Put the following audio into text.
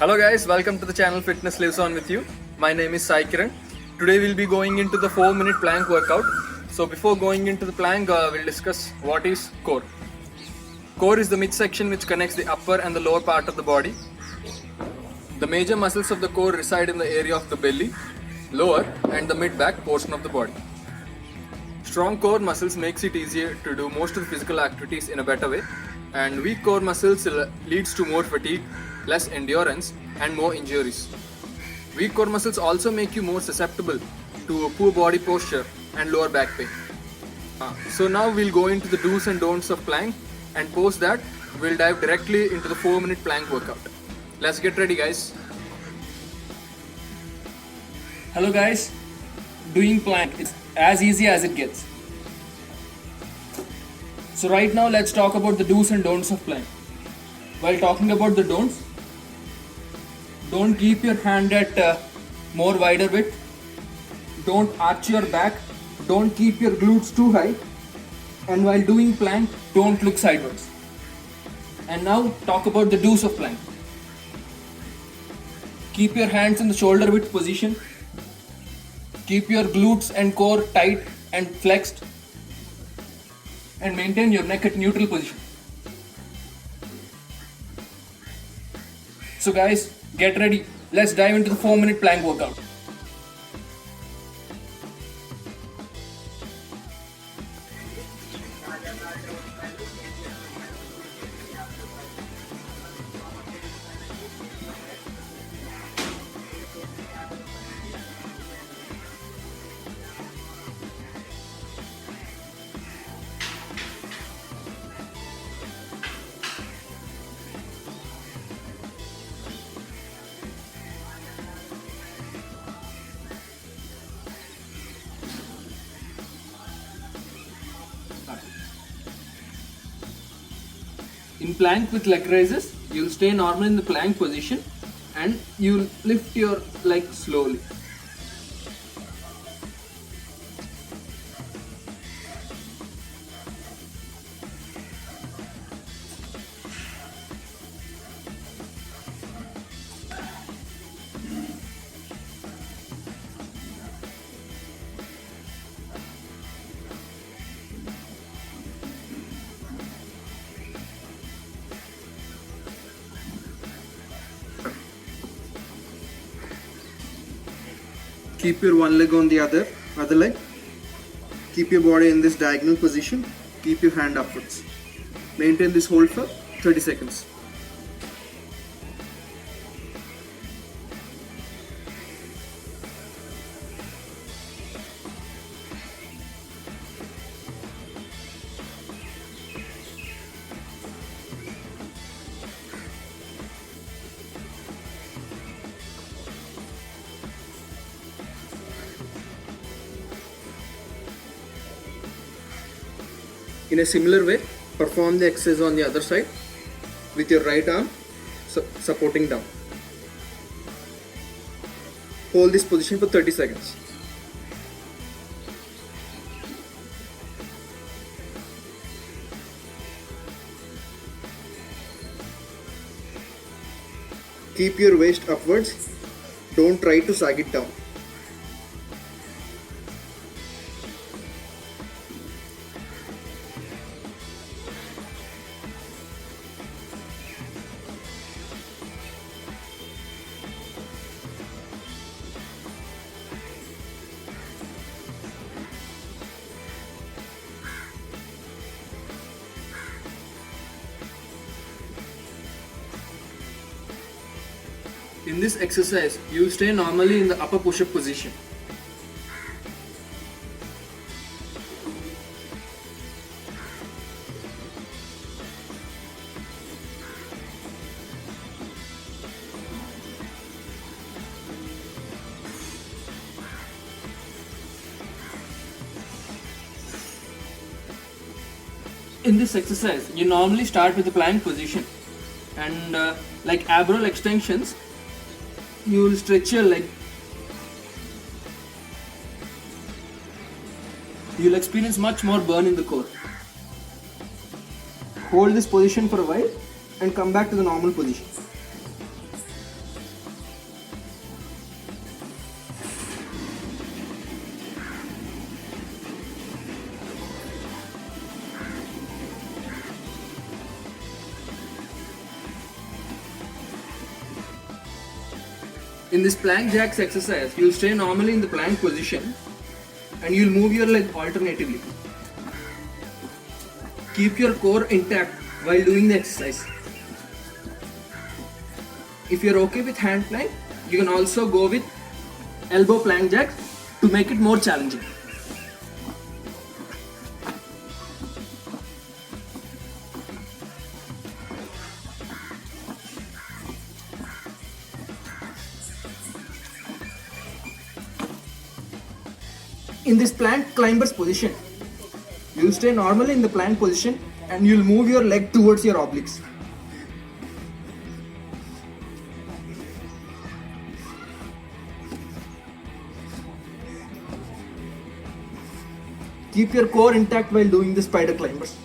Hello guys, welcome to the channel Fitness Lives On with you. My name is Sai Kiran. Today we'll be going into the 4-minute plank workout. So before going into the plank, we'll discuss what is core. Core is the midsection which connects the upper and the lower part of the body. The major muscles of the core reside in the area of the belly, lower and the mid-back portion of the body. Strong core muscles makes it easier to do most of the physical activities in a better way, and weak core muscles leads to more fatigue, less endurance and more injuries. Weak core muscles also make you more susceptible to poor body posture and lower back pain. So now we'll go into the do's and don'ts of plank, and post that we'll dive directly into the 4-minute plank workout. Let's get ready guys. Hello guys, doing plank is as easy as it gets. So right now let's talk about the do's and don'ts of plank. While talking about the don'ts, don't keep your hand at more wider width. Don't arch your back. Don't keep your glutes too high. And while doing plank, don't look sideways. And now talk about the do's of plank. Keep your hands in the shoulder width position. Keep your glutes and core tight and flexed. And maintain your neck at neutral position. So guys, get ready. Let's dive into the 4-minute plank workout. In plank with leg raises, you'll stay normal in the plank position and you'll lift your leg slowly. Keep your one leg on the other leg. Keep your body in this diagonal position. Keep your hand upwards. Maintain this hold for 30 seconds. In a similar way, perform the exercise on the other side with your right arm supporting down. Hold this position for 30 seconds. Keep your waist upwards. Don't try to sag it down. In this exercise, you stay normally in the upper push-up position. In this exercise, you normally start with the plank position, and like ab roll extensions, you will stretch your leg. You'll experience much more burn in the core. Hold this position for a while and come back to the normal position. In this plank jacks exercise, you'll stay normally in the plank position and you'll move your leg alternatively. Keep your core intact while doing the exercise. If you're okay with hand plank, you can also go with elbow plank jacks to make it more challenging. In this plank climber's position, you'll stay normally in the plank position and you'll move your leg towards your obliques. Keep your core intact while doing the spider climbers.